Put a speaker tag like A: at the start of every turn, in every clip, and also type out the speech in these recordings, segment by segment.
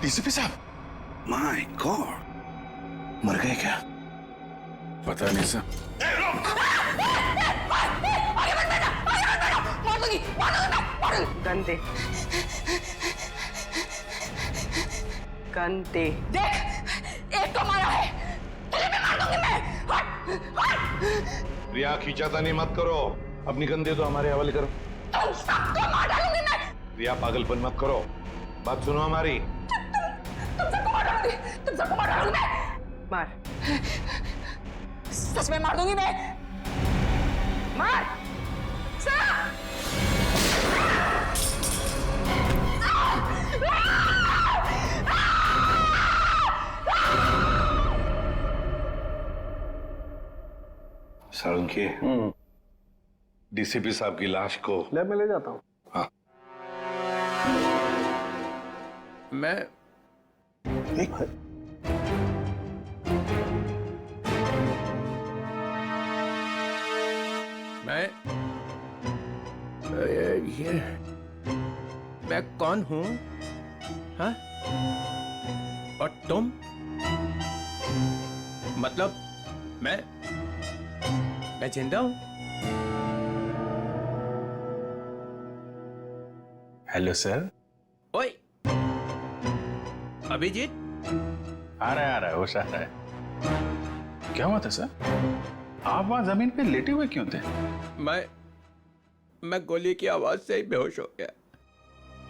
A: DCP साहब,
B: my God,
A: मर गए क्या?
B: पता नहीं सर।
C: गंदे गंदे
D: देख, एक तो मारा है, तुझे भी मार दूंगी मैं। हट, हट।
A: रिया, खींचातानी मत करो, अपनी गंदे तो हमारे हवाले करो।
D: तुम सबको मार डालूंगी मैं।
A: रिया, पागलपन मत करो, बात सुनो हमारी।
D: तुम सबको मार डालूंगी, तुम सबको मार डालूंगी मैं।
C: मार
D: सच में मार दूंगी मैं।
C: मार
A: सालुंकी, डीसीपी साहब की लाश को
E: लैब में ले जाता हूँ।
A: हाँ,
E: मैं ये मैं कौन हूँ? हाँ? और तुम? मतलब मैं जिंदा हूँ?
B: Hello sir.
E: ओए, अभिजीत?
B: आ रहा है, होश आ रहा है। क्या हुआ था सर? आप वहां जमीन पे लेटे हुए क्यों थे?
E: मैं गोली की आवाज से ही बेहोश हो गया।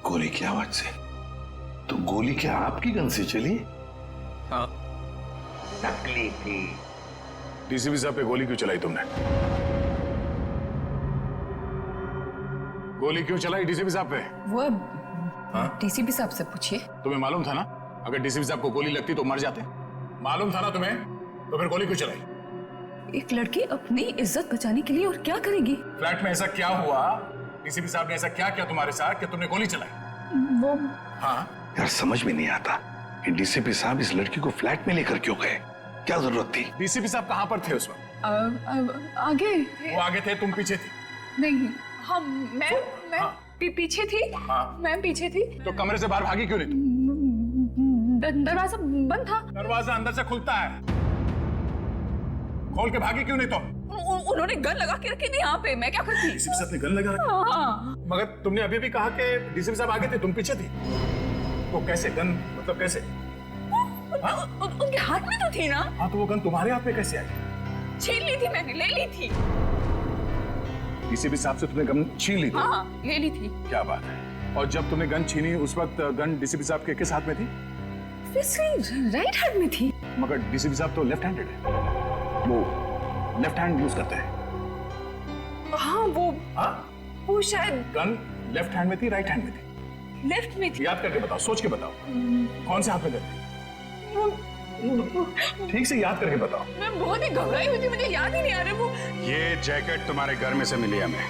A: गोली की आवाज से? तो गोली क्या आपकी गन से चली?
E: हाँ।
A: नकली थी।
B: डीसीपी साहब पे गोली क्यों चलाई तुमने? गोली क्यों चलाई डीसीपी साहब पे?
F: वो डीसीपी साहब से पूछिए।
B: तुम्हें मालूम था ना, अगर डीसीपी साहब को गोली लगती तो मर जाते? मालूम था ना तुम्हें, तो फिर गोली क्यों चलाई?
F: एक लड़की अपनी इज्जत बचाने के लिए और क्या करेगी?
B: फ्लैट में ऐसा क्या हुआ? डीसीपी साहब ने ऐसा क्या किया तुम्हारे साथ कि तुमने गोली चलाई?
F: वो
B: हाँ,
A: यार समझ में नहीं आता कि डीसीपी साहब इस लड़की को फ्लैट में लेकर क्यों गए? क्या जरूरत थी?
B: डीसीपी साहब कहाँ पर थे उस वक्त?
F: आगे
B: वो आगे थे, तुम पीछे थी?
F: नहीं, हम मैं
B: हाँ।
F: पीछे थी।
B: हाँ।
F: मैं पीछे थी।
B: तो कमरे से बाहर भागी क्यों नहीं तुम?
F: दरवाजा बंद था।
B: दरवाजा अंदर से खुलता है, खोल के भागी क्यों नहीं तुम?
F: उन्होंने गन लगा के रखी थी यहाँ पे, मैं क्या करती?
B: डीसीपी साहब ने गन लगा रखी?
F: हाँ।
B: मगर तुमने अभी भी कहा कि डीसीपी साहब आगे थे, तुम पीछे थी। तो कैसे गन, मतलब कैसे?
F: उनके हाथ में तो थी ना।
B: हाँ, तो वो गन तुम्हारे हाथ में कैसे आई?
F: छीन ली थी मैंने, ले ली थी।
B: डीसीपी साहब से तुमने गन छीन ली थी?
F: हाँ, ले ली थी।
B: क्या बात है। और जब तुमने गन छीनी उस वक्त गन डीसीपी साहब के किस हाथ में थी?
F: राइट हैंड में थी।
B: मगर डीसीपी साहब तो लेफ्ट हैंडेड है, वो लेफ्ट हैंड यूज करते हैं।
F: हाँ, वो शायद
B: गन लेफ्ट हैंड में थी, राइट हैंड में थी?
F: लेफ्ट में थी।
B: याद करके बताओ, सोच के बताओ, कौन से हाथ में गन थी? ठीक से याद करके बताओ।
F: मैं बहुत ही घबराई हुई थी, मुझे याद ही नहीं आ रहा वो।
B: ये जैकेट तुम्हारे घर में से मिली हमें।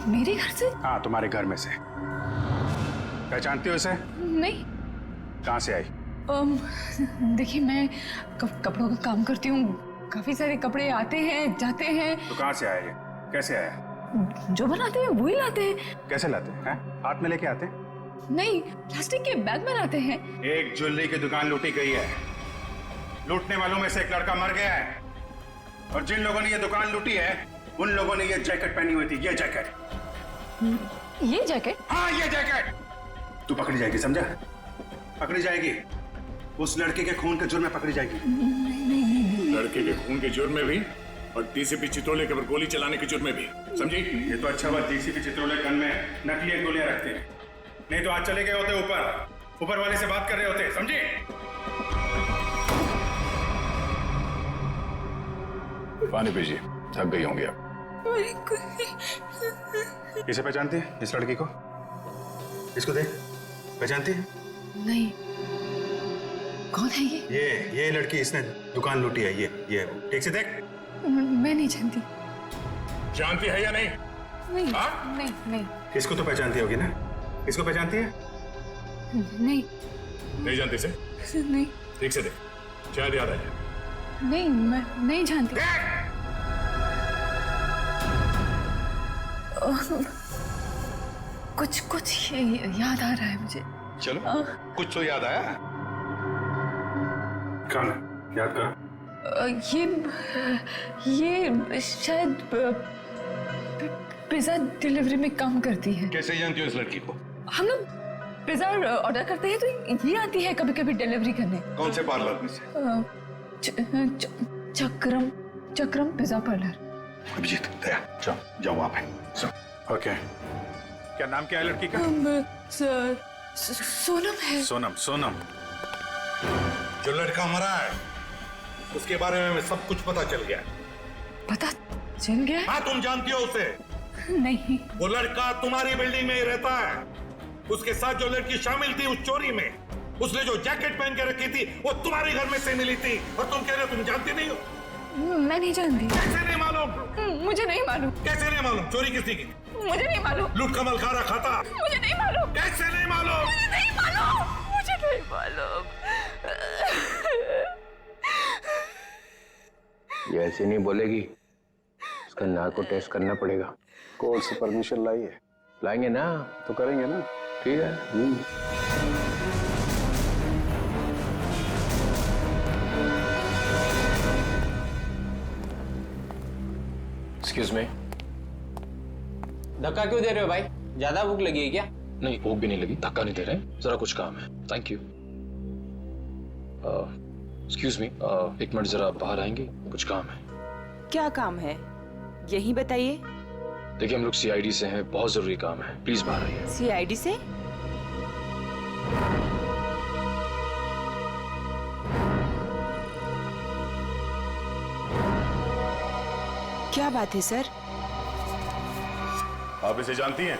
F: मेरे घर से?
B: हाँ, तुम्हारे घर में से। पहचानती हो इसे?
F: नहीं।
B: कहाँ से आई?
F: देखिए, मैं कपड़ों का काम करती हूँ, काफी सारे कपड़े आते हैं जाते हैं।
B: तो कहाँ से आया ये? कैसे आया?
F: जो बनाते हैं वही लाते हैं।
B: कैसे लाते हैं? हाथ में लेके आते हैं?
F: नहीं, प्लास्टिक के बैग में लाते हैं।
B: एक ज्वेलरी की दुकान लूटी गई है, लूटने वालों में से एक लड़का मर गया है, और जिन लोगों ने ये दुकान लूटी है उन लोगों ने ये जैकेट पहनी हुई थी। ये जैकेट।
F: ये जैकेट?
B: हाँ, ये जैकेट। तू पकड़ी जाएगी, समझा? पकड़ी जाएगी, उस लड़के के खून के जुर्म में पकड़ी जाएगी। लड़के के खून के जुर्म में भी, और डीसीपी चित्रोले के ऊपर गोली चलाने के जुर्म में भी, समझी? ये तो अच्छा हुआ डीसीपी चित्रोले गन में नकली गोलियां रखते हैं, नहीं तो आज चले गए होते ऊपर वाले से बात कर रहे होते, समझी? पानी पीजिए, थक गई होंगी आप। इसे पहचानती है, इस लड़की को? इसको देख, पहचानती है?
F: नहीं। कौन है
B: ये लड़की, इसने दुकान लूटी है। ये ठीक से देख।
F: मैं नहीं जानती।
B: जानती है या नहीं?
F: नहीं।
B: हाँ?
F: नहीं।
B: इसको तो पहचानती होगी ना? इसको पहचानती है?
F: नहीं।
B: नहीं जानती से?
F: नहीं।
B: ठीक से देख, शायद याद आ जाए।
F: नहीं, मैं नहीं जानती। कुछ कुछ याद आ रहा है मुझे।
A: चलो कुछ तो याद आया।
B: कौन है? याद करो।
F: ये शायद पिज्जा डिलीवरी में काम करती है।
A: कैसे जानती हो इस लड़की को?
F: हम लोग पिज्जा ऑर्डर करते हैं तो ये आती है कभी कभी डिलीवरी करने।
A: कौन से पार्लर में से?
F: चक्रम पिज्जा पार्लर।
A: अभिजीत दया जाओ वहां पे।
B: ओके, क्या नाम क्या है लड़की का?
F: सोनम है।
B: सोनम। सोनम
A: जो लड़का मरा है उसके बारे में सब कुछ पता चल गया।
F: पता चल गया?
A: हाँ, तुम जानती हो उसे?
F: नहीं।
A: वो लड़का तुम्हारी बिल्डिंग में ही रहता है। उसके साथ जो लड़की शामिल थी उस चोरी में, उसने जो जैकेट पहन के रखी थी वो तुम्हारे घर में से मिली थी, और तुम कह रहे हो तुम जानती नहीं हो?
F: मैं नहीं जानती।
A: कैसे नहीं मालूम?
F: मुझे नहीं मालूम।
A: कैसे नहीं मालूम? चोरी किसने की?
F: मुझे नहीं मालूम।
A: लूट कमल खारा खाता?
F: मुझे नहीं मालूम।
A: कैसे नहीं मालूम?
F: मुझे नहीं मालूम। मुझे नहीं मालूम।
E: ये ऐसे नहीं बोलेगी, उसका नार्को टेस्ट करना पड़ेगा।
G: कोर्ट से परमिशन लाई है?
E: लाएंगे ना
G: तो करेंगे ना।
E: ठीक है।
H: Excuse me. धक्का क्यों दे रहे हो भाई? ज्यादा भूख लगी है क्या?
G: नहीं, भूख भी नहीं लगी, धक्का नहीं दे रहे, जरा कुछ काम है। Thank you. एक्सक्यूज मी, एक मिनट जरा बाहर आएंगे, कुछ काम है।
C: क्या काम है यही बताइए।
G: देखिए हम लोग सीआईडी से हैं, बहुत जरूरी काम है, प्लीज बाहर आइए।
C: सीआईडी से? क्या बात है सर?
B: आप इसे जानती हैं?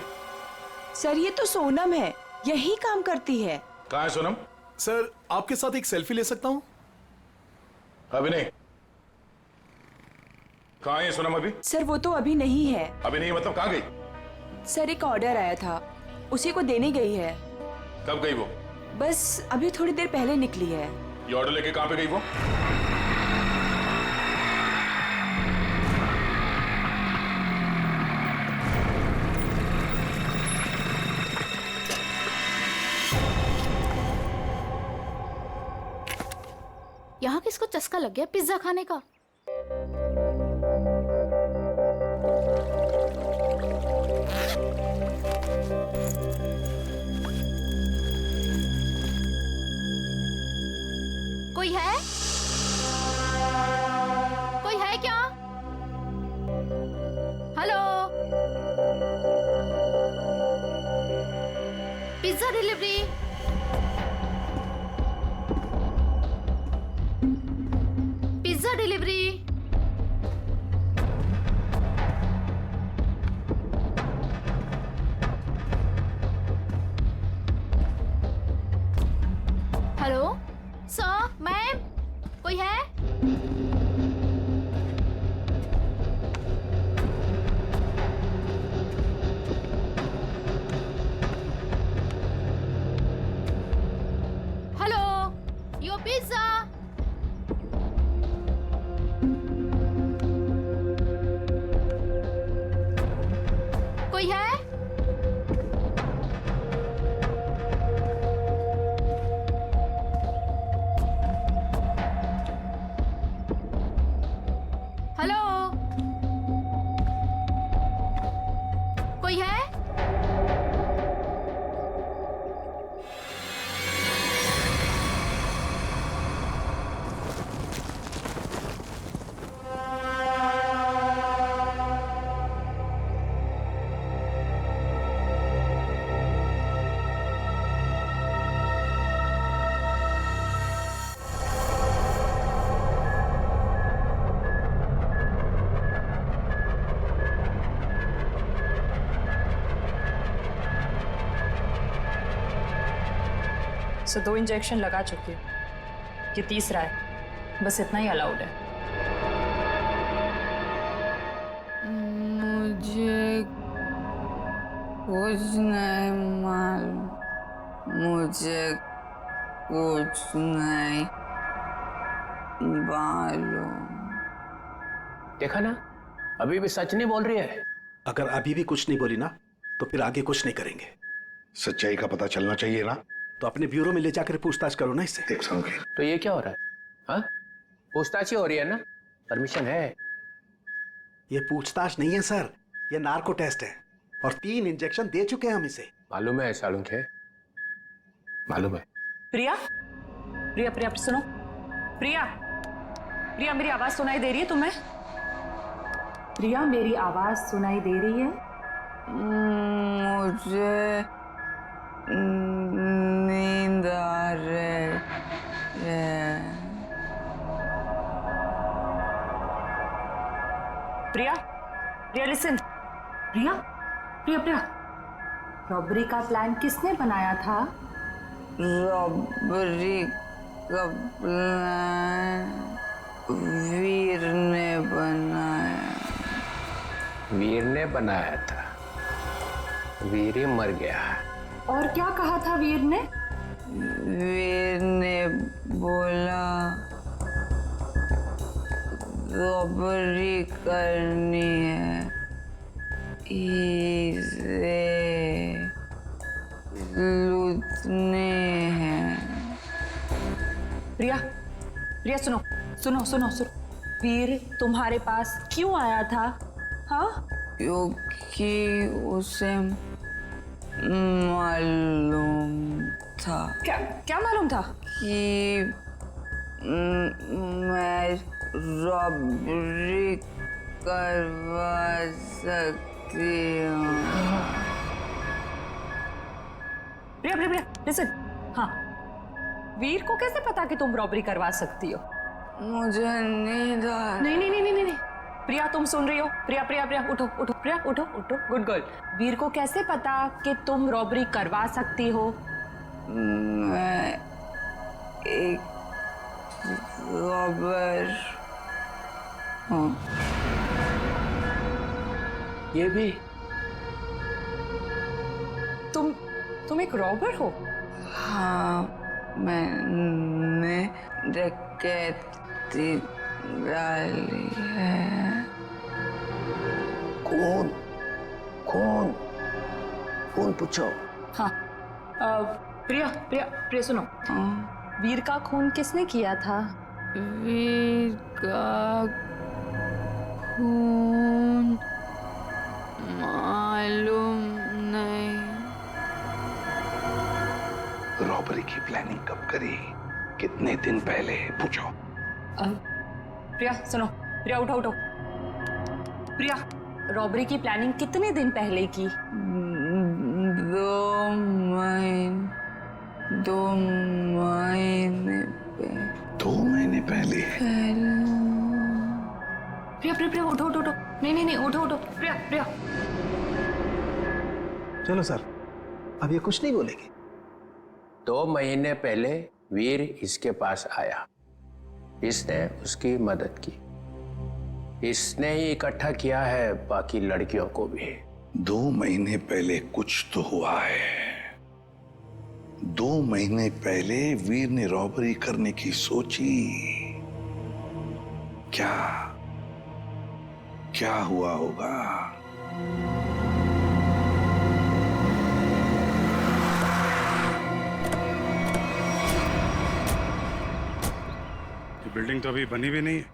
C: सर ये तो सोनम है, यही काम करती है।
B: कहाँ है सोनम?
I: सर आपके साथ एक सेल्फी ले सकता हूँ?
B: अभी नहीं। कहाँ है सोनम अभी?
C: सर वो तो अभी नहीं है।
B: अभी नहीं मतलब कहाँ गई?
C: सर एक ऑर्डर आया था, उसी को देने गई है।
B: कब गई वो?
C: बस अभी थोड़ी देर पहले निकली है।
B: ये ऑर्डर लेके कहाँ पे गई वो?
J: यहाँ किसको चस्का लग गया पिज्जा खाने का? कोई है? कोई है क्या? Hello, pizza delivery. Pizza delivery. Hello sir, ma'am, कोई है? Hello, your pizza. कोई है? हेलो, कोई है?
F: सो 2 इंजेक्शन लगा चुकी हूँ, ये तीसरा है, बस इतना ही अलाउड है। मुझे कुछ नहीं मालूम, मुझे कुछ नहीं
D: मालूम।
E: देखा ना, अभी भी सच नहीं बोल रही है।
I: अगर अभी भी कुछ नहीं बोली ना तो फिर आगे कुछ नहीं करेंगे।
B: सच्चाई का पता चलना चाहिए ना।
I: तो अपने ब्यूरो में ले जाकर पूछताछ करो ना इससे।
B: देख समझे।
E: तो ये क्या हो रहा है? हाँ, पूछताछ ही हो रही है ना? परमिशन है?
I: ये पूछताछ नहीं है सर, ये नार्को टेस्ट है और 3 इंजेक्शन दे चुके हैं हम इसे।
E: मालूम है सालुंखे, मालूम है।
K: प्रिया, प्रिया, प्रिया सुनो। प्रिया, प्रिया मेरी आवाज सुनाई दे रही है तुम्हें? प्रिया मेरी आवाज सुनाई दे रही है?
D: मुझे नींद आ रही है।
K: प्रिया, प्रिया लिसन। प्रिया, प्रिया, प्रिया, रॉबरी का प्लान किसने बनाया था?
D: रॉबरी का प्लान वीर ने बनाया।
E: वीर ने बनाया था? वीर ही मर गया।
K: और क्या कहा था वीर ने?
D: वीर ने बोला रॉबरी करनी है, इसे लूटने हैं।
K: प्रिया, प्रिया सुनो, सुनो, सुनो, सुनो। वीर तुम्हारे पास क्यों आया था? हाँ?
D: क्योंकि उसे मालूम था।
K: क्या क्या मालूम था?
D: कि मैं रॉबरी करवा सकती हूँ।
K: प्रिया, प्रिया, प्रिया लिसन। हाँ, वीर को कैसे पता कि तुम रॉबरी करवा सकती हो?
D: मुझे नींद आ।
K: नहीं, नहीं, नहीं, नहीं, नहीं। प्रिया तुम सुन रही हो? प्रिया, प्रिया, प्रिया उठो, उठो, प्रिया उठो, उठो, गुड गर्ल। वीर को कैसे पता कि तुम रॉबरी करवा सकती हो?
D: मैं एक रॉबर हूँ।
E: ये भी?
K: तुम एक रॉबर हो?
D: हाँ, मैंने डकैती डाली है।
E: कौन? कौन? कौन पूछो?
K: हाँ, प्रिया, प्रिया, प्रिया सुनो। वीर का खून किसने किया था?
D: वीर का खून मालूम नहीं।
B: रॉबरी की प्लानिंग कब करी? कितने दिन पहले? पूछो।
K: प्रिया सुनो। प्रिया उठो, उठो। प्रिया, रॉबरी की प्लानिंग कितने दिन पहले की?
D: 2 महीने पहले।
B: 2 महीने पहले?
K: प्रिया, प्रिया, प्रिया उठो, उठो, उठो। नहीं, नहीं, नहीं, उठो, उठो। प्रिया, प्रिया।
I: चलो सर, अब ये कुछ नहीं बोलेगी।
E: 2 महीने पहले वीर इसके पास आया, इसने उसकी मदद की, इसने ही इकट्ठा किया है बाकी लड़कियों को भी।
B: 2 महीने पहले कुछ तो हुआ है। 2 महीने पहले वीर ने रॉबरी करने की सोची। क्या हुआ होगा?
L: बिल्डिंग तो अभी बनी भी नहीं है।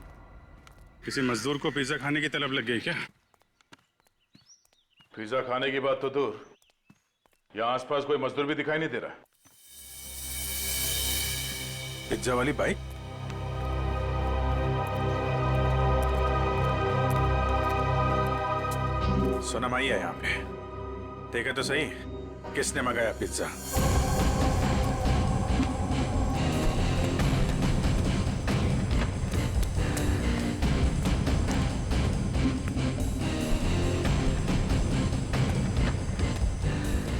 L: किसी मजदूर को पिज्जा खाने की तलब लग गई क्या?
M: पिज्जा खाने की बात तो दूर, यहाँ आसपास कोई मजदूर भी दिखाई नहीं दे रहा।
L: पिज्जा वाली बाइक? सोनम आई है यहाँ पे। देखा तो सही, किसने मंगाया pizza?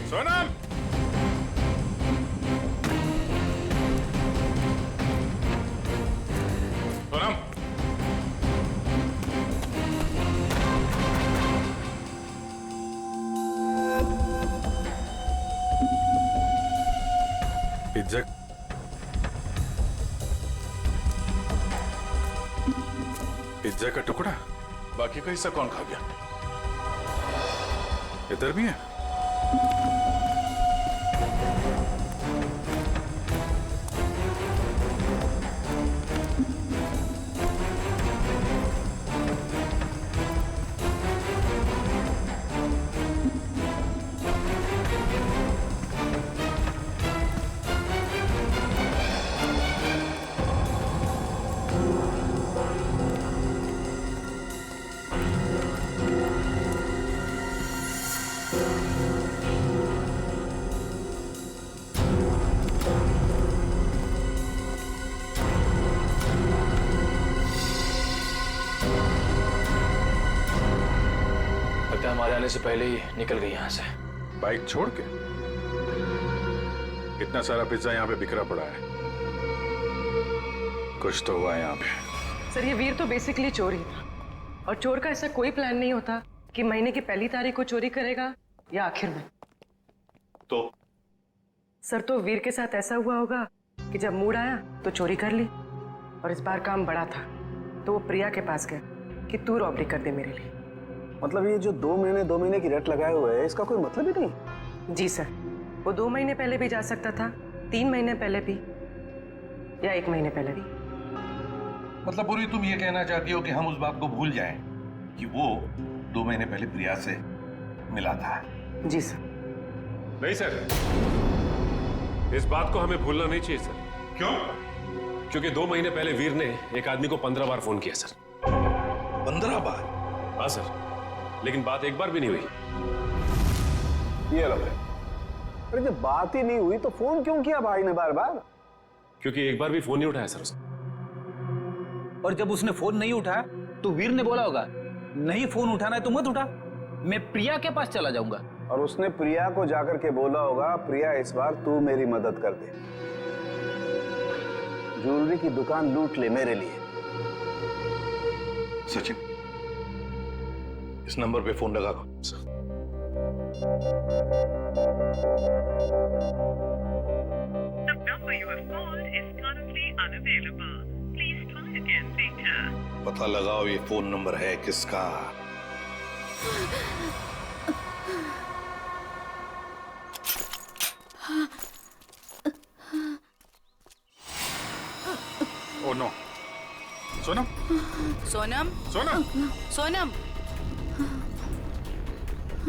L: Sonam!
M: Sonam!
L: Pizza pizza का टुकड़ा?
M: बाकी का हिस्सा कौन खा गया?
L: इधर भी है?
G: हमारे आने से पहले ही निकल गई यहाँ से।
L: बाइक छोड़ के? इतना सारा पिज्जा यहाँ पे बिखरा पड़ा है, कुछ तो हुआ है यहाँ पे।
K: सर ये वीर तो बेसिकली चोर ही था, और चोर का ऐसा कोई प्लान नहीं होता कि महीने की पहली तारीख को चोरी करेगा या आखिर में।
L: तो
K: सर तो वीर के साथ ऐसा हुआ होगा कि जब मूड आया तो चोरी कर ली, और इस बार काम बड़ा था तो वो प्रिया के पास गया कि तू रॉबरी कर दे मेरे लिए।
I: मतलब ये जो 2 महीने की रेट लगाए हुए है, इसका कोई मतलब ही नहीं?
K: जी सर, वो 2 महीने पहले भी जा सकता था, 3 महीने पहले भी, या 1 महीने पहले भी।
A: मतलब पूरी तुम ये कहना चाहती हो कि हम उस बात को भूल जाएं कि वो 2 महीने पहले प्रिया से मिला था?
K: जी सर।
M: नहीं सर, इस बात को हमें भूलना नहीं चाहिए सर।
A: क्यों?
M: क्योंकि 2 महीने पहले वीर ने एक आदमी को 15 बार फोन किया सर।
A: 15 बार?
M: हाँ सर, लेकिन बात एक बार भी नहीं हुई।
I: ये लो भाई। अरे जब बात ही नहीं हुई तो फोन क्यों किया भाई ने बार बार?
M: क्योंकि एक बार भी फोन नहीं उठाया सर उसने।
H: और जब उसने फोन नहीं उठाया तो वीर ने बोला होगा नहीं फोन उठाना है तो मत उठा, मैं प्रिया के पास चला जाऊंगा।
I: और उसने प्रिया को जाकर के बोला होगा, प्रिया इस बार तू मेरी मदद कर दे, ज्वेलरी की दुकान लूट ले मेरे लिए।
A: सचिन, इस नंबर पे फोन लगा दो। पता लगाओ ये फोन नंबर है किसका।
L: Oh no. Sonam?
D: Sonam?
L: Sonam?
D: Sonam?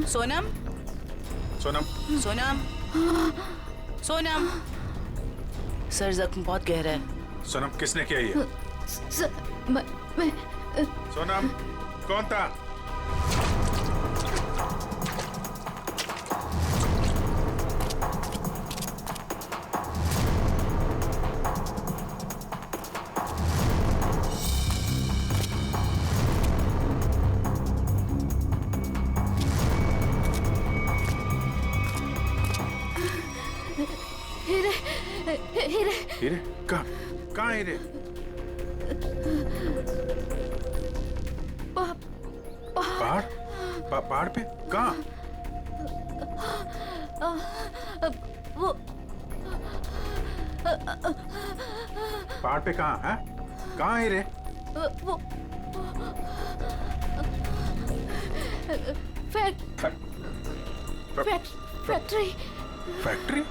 D: Sonam?
L: Sonam?
D: Sonam? Sonam? Sir जख्म बहुत गहरा है।
L: सोनम किसने किया ये?
J: मैं
L: सोनम कौन था? हीरे? कहाँ हीरे? पहाड़? पहाड़ पे? कहाँ?
J: वो
L: पहाड़ पे कहाँ है? कहाँ हीरे?
J: वो फैक्ट्री।
L: फैक्ट्री?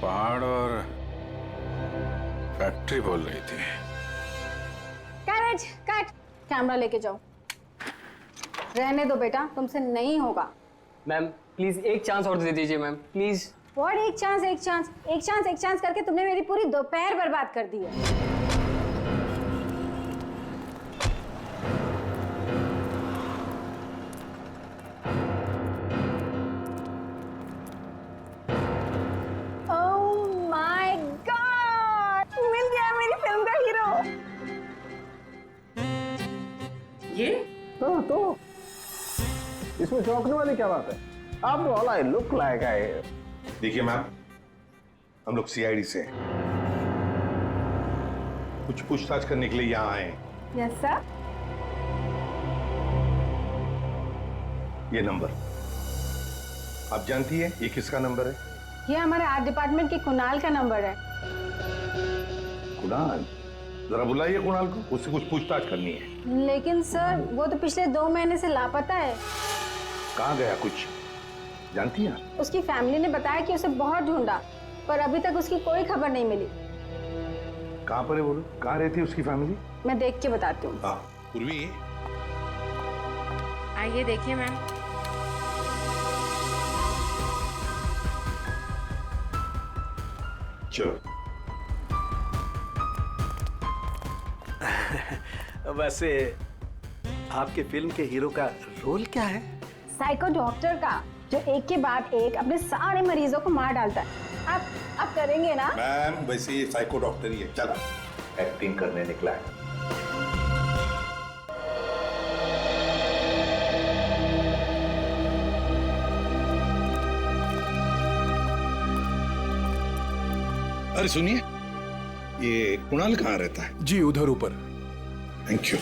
L: पहाड़ और फैक्ट्री बोल रही थी।
J: कैरेज कट, कैमरा लेके जाओ। रहने दो बेटा, तुमसे नहीं होगा।
H: मैम प्लीज एक चांस और दे दीजिए मैम, प्लीज।
J: व्हाट एक चांस करके तुमने मेरी पूरी दोपहर बर्बाद कर दी है।
I: तो इसमें चौंकने वाली क्या बात है? आप all I look like I.
A: देखिए मैम, हम लोग सीआईडी से हैं, कुछ पूछताछ करने के लिए यहाँ आए हैं।
J: Yes sir.
A: ये नंबर
I: आप जानती है ये किसका नंबर है?
J: ये हमारे आर्ट डिपार्टमेंट के कुणाल का नंबर है।
I: कुणाल? जरा बुलाइए कुणाल को, उससे कुछ पूछताछ करनी है।
J: लेकिन सर वो तो पिछले 2 महीने से लापता है।
I: कहाँ गया कुछ जानती हैं?
J: उसकी फैमिली ने बताया कि उसे बहुत ढूंढा, पर अभी तक उसकी कोई खबर नहीं मिली।
I: कहाँ पर है बोलो? कहाँ रहती है उसकी फैमिली?
J: मैं देख के बताती हूँ।
I: पूर्वी,
D: आइए देखिए मैम।
I: चलो।
N: वैसे आपके फिल्म के हीरो का रोल क्या है?
J: साइको डॉक्टर का, जो एक के बाद एक अपने सारे मरीजों को मार डालता है। आप करेंगे ना?
I: मैम वैसे ये साइको डॉक्टर ही है, चला एक्टिंग करने निकला है।
A: अरे सुनिए, ये कुणाल कहाँ रहता है?
L: जी उधर ऊपर।
A: Thank you.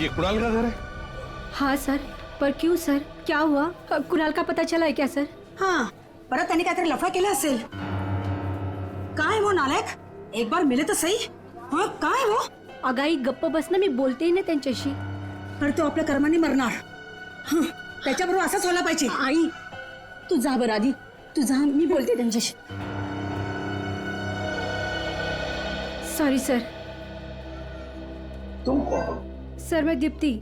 A: ये कुणाल का घर है?
O: हाँ सर, पर क्यों सर, क्या हुआ? कुणाल का पता चला है क्या सर?
P: हाँ, परत त्यांनी काहीतरी लफडा केला असेल। काय वो नालायक, एक बार मिले तर सही। हाँ, काय वो?
O: अगाई गप्प बस ना, मी बोलते ना त्यांच्याशी।
P: तर तो आपल्या कर्मांनी मरणार। त्याच्याबरोबर असंच व्हायला पाहिजे। आई, तू जा बरं आधी, तू जा, मी बोलते त्यांच्याशी।
O: Sorry sir.
I: तुम कौन?
O: सर मैं दीप्ति,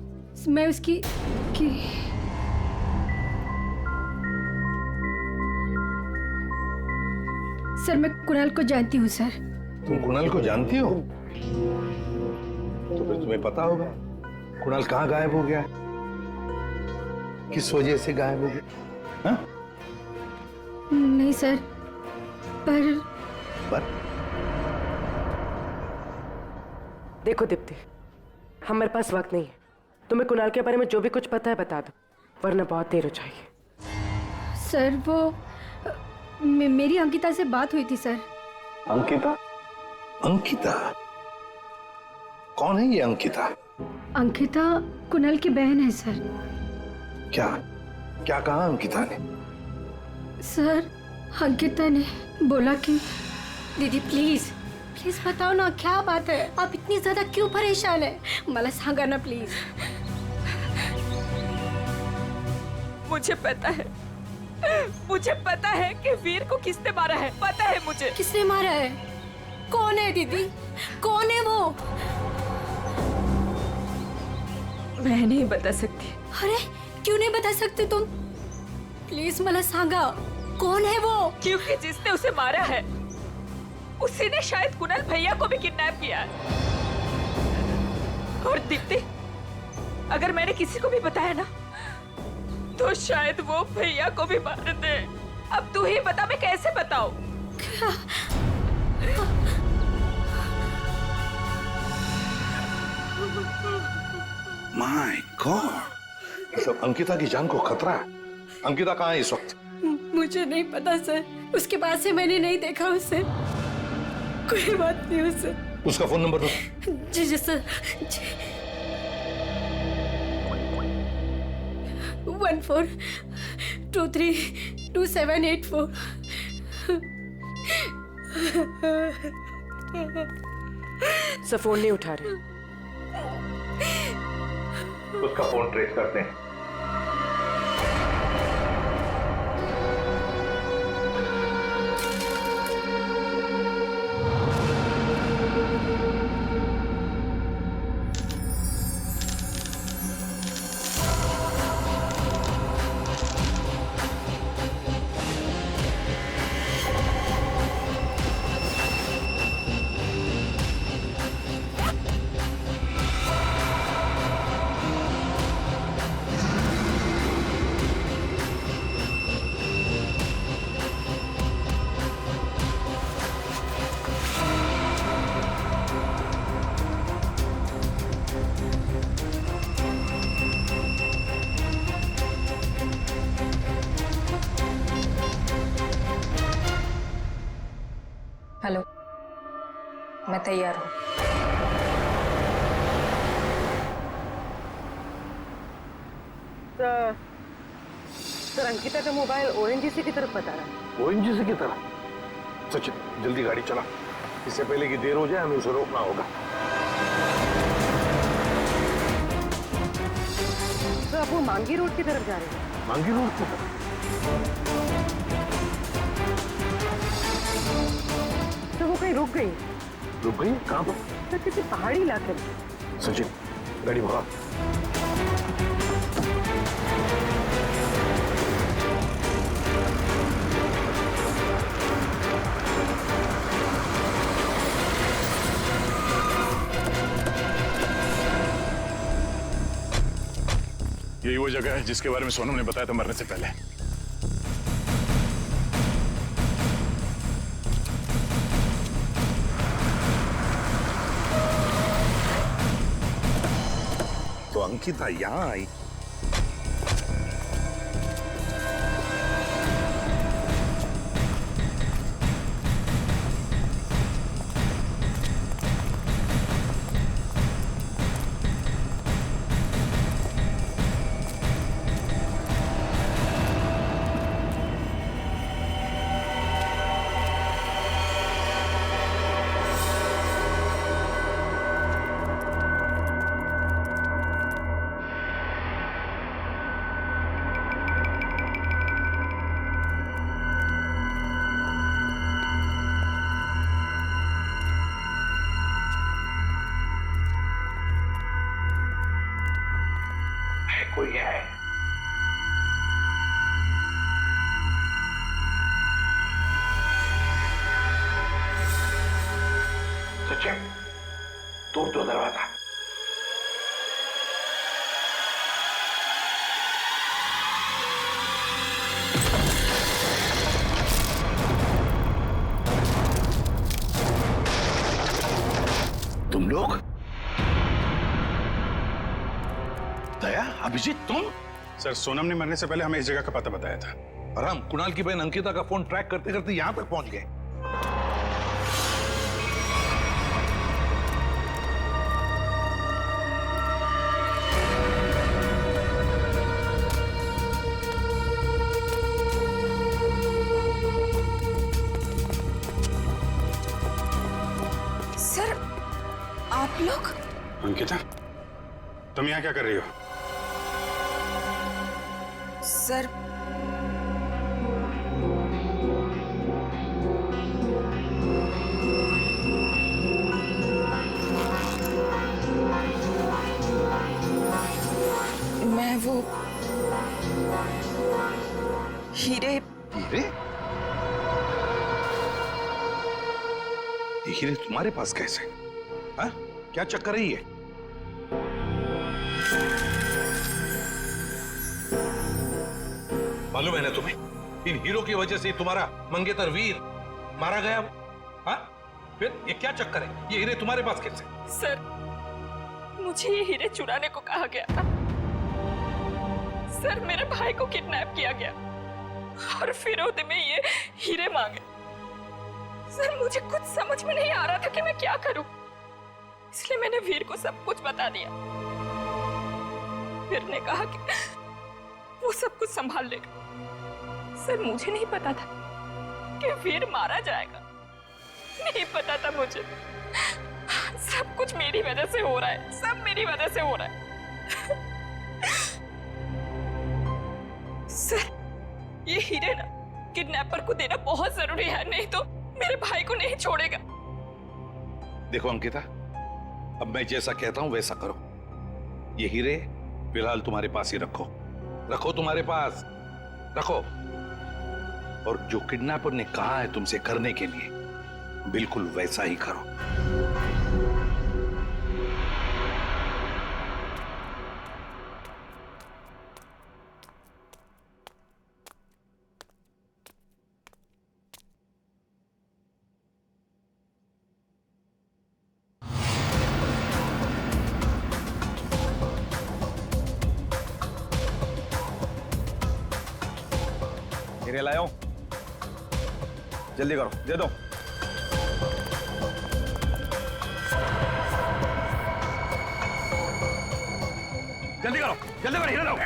O: मैं उसकी सर मैं कुणाल को जानती हूँ सर।
I: तुम कुणाल को जानती हो? तो फिर तुम्हें पता होगा कुणाल कहाँ गायब हो गया, किस वजह से गायब हो गया? हाँ?
O: नहीं सर, पर
Q: देखो दीप्ति, हमारे पास वक्त नहीं है। तुम्हें कुणाल के बारे में जो भी कुछ पता है बता दो, वरना बहुत देर हो जाएगी।
O: सर वो मेरी अंकिता से बात हुई थी सर।
I: अंकिता? अंकिता कौन है ये अंकिता?
O: अंकिता कुणाल की बहन है सर।
I: क्या क्या कहा अंकिता ने?
O: सर अंकिता ने बोला कि दीदी प्लीज प्लीज बताओ ना क्या बात है, आप इतनी ज्यादा क्यों परेशान है, मला सांगा ना प्लीज।
K: मुझे पता है कि वीर को किसने मारा है, पता है मुझे।
O: किसने मारा है? कौन है दीदी, कौन है वो?
K: मैं नहीं बता सकती।
O: अरे क्यों नहीं बता सकते तुम? प्लीज मला सांगा कौन है वो?
K: क्योंकि जिसने उसे मारा है उसी ने शायद कुणाल भैया को भी किडनैप किया है। और दीप्ति, अगर मैंने किसी को भी बताया ना तो शायद वो भैया को भी मार दे। अब तू ही बता, मैं कैसे बताऊं?
I: माय गॉड, मतलब अंकिता की जान को खतरा है। अंकिता कहाँ है इस वक्त?
O: मुझे नहीं पता सर, उसके बाद से मैंने नहीं देखा उसे। कोई बात नहीं उससे।
I: उसका फोन नंबर दो।
O: जी जी सर। 14232784।
Q: सर फोन नहीं उठा रहे।
I: उसका फोन ट्रेस करते हैं।
K: हेलो मैं तैयार हूँ।
Q: सर अंकिता का मोबाइल ओएनजीसी की तरफ बता रहा है।
I: ओएनजीसी की तरफ? सचिन जल्दी गाड़ी चला, इससे पहले कि देर हो जाए हमें उसे रोकना होगा।
Q: तो अब वो मांगी रोड की तरफ जा रहे हैं।
I: मांगी रोड की तरफ?
Q: तो वो कहीं रुक गई?
I: रुक गई? कहाँ पर?
Q: तो किसी पहाड़ी इलाके में।
I: सचिन गाड़ी भगा।
M: यही वो जगह है जिसके बारे में सोनम ने बताया था मरने से पहले।
A: तो अंकिता यहाँ आई।
E: कोई है? सचिन तोड़ दो दरवाजा।
I: तुम लोग? दया, अभिजीत तुम?
L: सर सोनम ने मरने से पहले हमें इस जगह का पता बताया था
A: और हम कुणाल की बहन अंकिता का फोन ट्रैक करते करते यहां तक पहुंच गए।
C: सर आप लोग?
L: अंकिता तुम यहाँ क्या कर रही हो?
C: सर मैं वो हीरे।
A: हीरे? ये हीरे तुम्हारे पास कैसे? हाँ? क्या चक्कर है ये? मालूम है ना तुम्हें, इन हीरो की वजह से तुम्हारा मंगेतर वीर मारा गया। हाँ? फिर ये क्या चक्कर है? ये हीरे तुम्हारे पास कैसे?
D: सर मुझे ये हीरे चुराने को कहा गया था। सर मेरे भाई को किडनैप किया गया और फिरौती में ये हीरे मांगे। सर मुझे कुछ समझ में नहीं आ रहा था कि मैं क्या करूं, इसलिए मैंने वीर को सब कुछ बता दिया। वीर ने कहा कि वो सब कुछ संभाल लेगा। सर मुझे नहीं पता था कि वीर मारा जाएगा, नहीं पता था मुझे। सब कुछ मेरी वजह से हो रहा है, सब मेरी वजह से हो रहा है। सर ये हीरे ना किडनैपर को देना बहुत जरूरी है, नहीं तो मेरे भाई को नहीं छोड़ेगा।
A: देखो अंकिता, अब मैं जैसा कहता हूं वैसा करो। ये हीरे फिलहाल तुम्हारे पास ही रखो, रखो तुम्हारे पास रखो। और जो किडनैपर ने कहा है तुमसे करने के लिए, बिल्कुल वैसा ही करो।
H: हीरे लाओ, जल्दी करो, दे दो।
A: जल्दी करो, जल्दी करो, हिरो लाओ।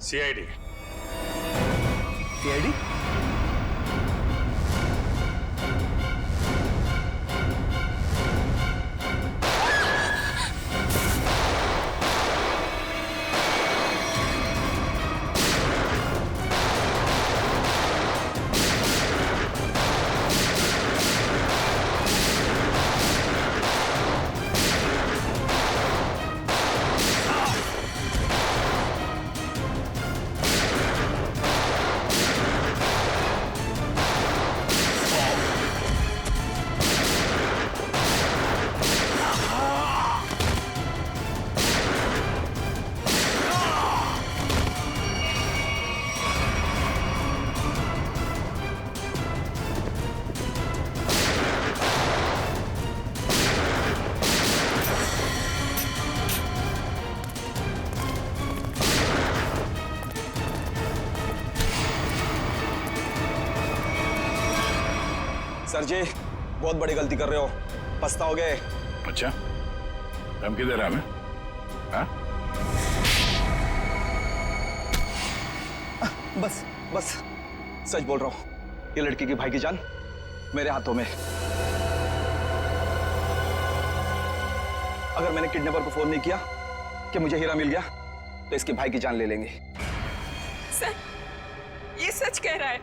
L: सीआईडी।
N: सीआईडी?
R: सर जी, बहुत बड़ी गलती कर रहे हो, पछताओगे।
M: अच्छा, धमकी दे रहा है हमें? हाँ?
R: बस बस सच बोल रहा हूँ, ये लड़की की भाई की जान मेरे हाथों में। अगर मैंने किडनैपर को फोन नहीं किया कि मुझे हीरा मिल गया, तो इसके भाई की जान ले लेंगे।
D: सर, ये सच कह रहा है।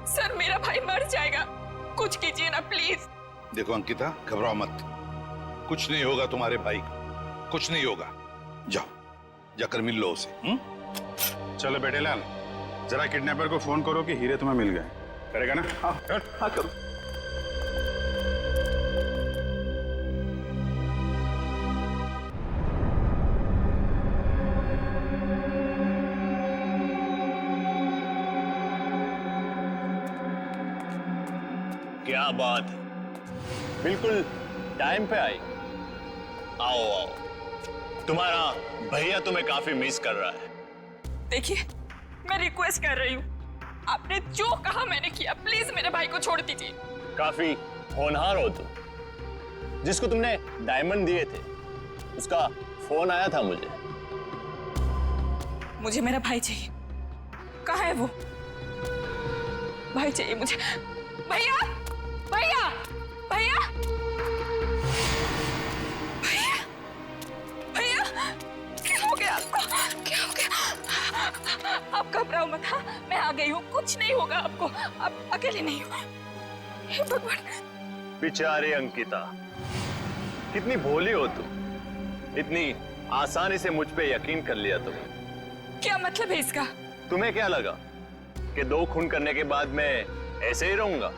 D: सर, मेरा भाई मर जाएगा, कुछ कीजिए ना प्लीज।
A: देखो अंकिता, घबराओ मत, कुछ नहीं होगा तुम्हारे भाई को, कुछ नहीं होगा। जाओ, जाकर मिल लो उसे।
L: चलो बेटे लाल, जरा किडनैपर को फोन करो कि हीरे तुम्हें मिल गए। करेगा ना?
N: हाँ हाँ करो।
S: क्या बात है, बिल्कुल टाइम पे आई। आओ आओ, तुम्हारा भैया तुम्हें काफी मिस कर रहा है।
D: देखिए, मैं रिक्वेस्ट कर रही हूँ, आपने जो कहा मैंने किया, प्लीज मेरे भाई को छोड़ दीजिए।
S: काफी होनहार हो तुम। जिसको तुमने डायमंड दिए थे, उसका फोन आया था मुझे।
D: मुझे मेरा भाई चाहिए। कहाँ है वो? भाई चाहिए मुझे। भैया, भैया, भैया, भैया, भैया, क्या हो गया आपको? क्या हो गया? आप घबराओ मत। हाँ, मैं आ गई हूँ, कुछ नहीं होगा आपको, आप अकेले नहीं हो। हे भगवान।
S: बेचारी अंकिता, कितनी भोली हो तुम, इतनी आसानी से मुझ पे यकीन कर लिया तुमने।
D: क्या मतलब है इसका?
S: तुम्हें क्या लगा कि 2 खून करने के बाद मैं ऐसे ही रहूंगा?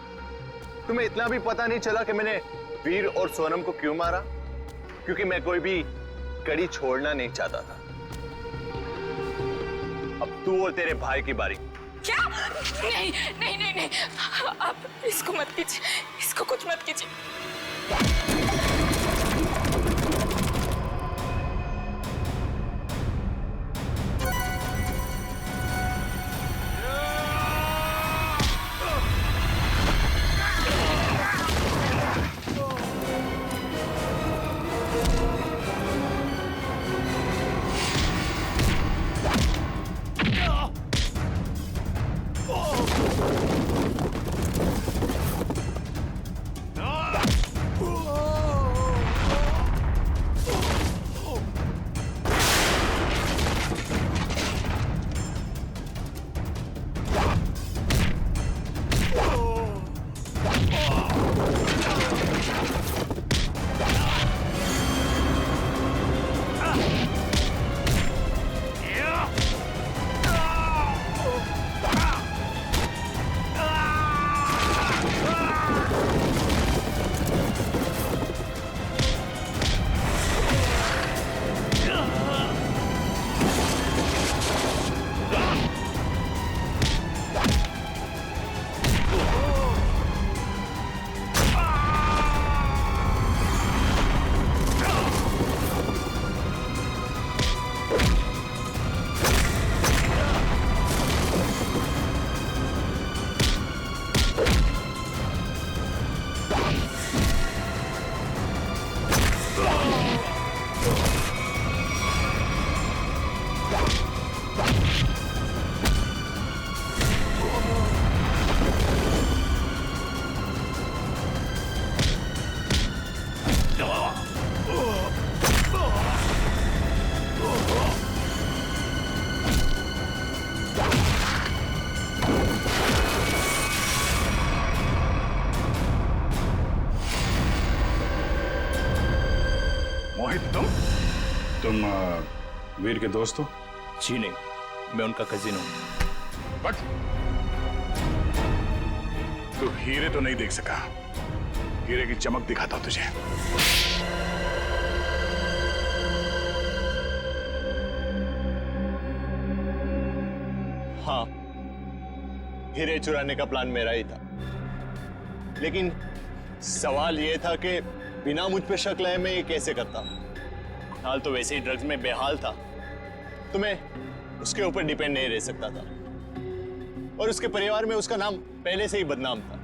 S: तुम्हें इतना भी पता नहीं चला कि मैंने वीर और सोनम को क्यों मारा? क्योंकि मैं कोई भी कड़ी छोड़ना नहीं चाहता था। अब तू और तेरे भाई की बारी।
D: क्या? नहीं नहीं नहीं नहीं, आप इसको मत कीजिए, इसको कुछ मत कीजिए।
L: तुम वीर के दोस्त हो?
S: जी नहीं, मैं उनका कजिन हूं।
L: बट तू हीरे तो नहीं देख सका। हीरे की चमक दिखाता हूं तुझे।
S: हाँ, हीरे चुराने का प्लान मेरा ही था, लेकिन सवाल यह था कि बिना मुझ पे शक लाए मैं ये कैसे करता। हाल तो वैसे ही ड्रग्स में बेहाल था, तो मैं उसके ऊपर डिपेंड नहीं रह सकता था, और उसके परिवार में उसका नाम पहले से ही बदनाम था,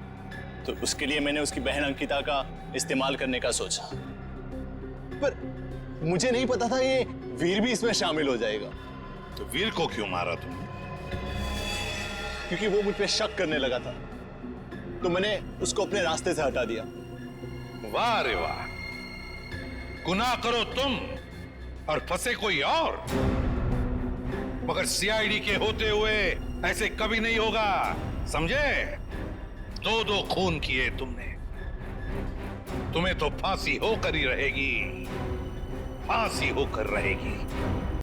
S: तो उसके लिए मैंने उसकी बहन अंकिता का इस्तेमाल करने का सोचा। पर मुझे नहीं पता था ये वीर भी इसमें शामिल हो जाएगा।
A: तो वीर को क्यों मारा तुमने?
S: क्योंकि वो मुझ पे शक करने लगा था, तो मैंने उसको अपने रास्ते से हटा दिया।
A: वाह रे वाह, गुनाह करो तुम और फंसे कोई और, मगर सीआईडी के होते हुए ऐसे कभी नहीं होगा, समझे? 2-2 खून किए तुमने, तुम्हें तो फांसी होकर ही रहेगी, फांसी होकर रहेगी।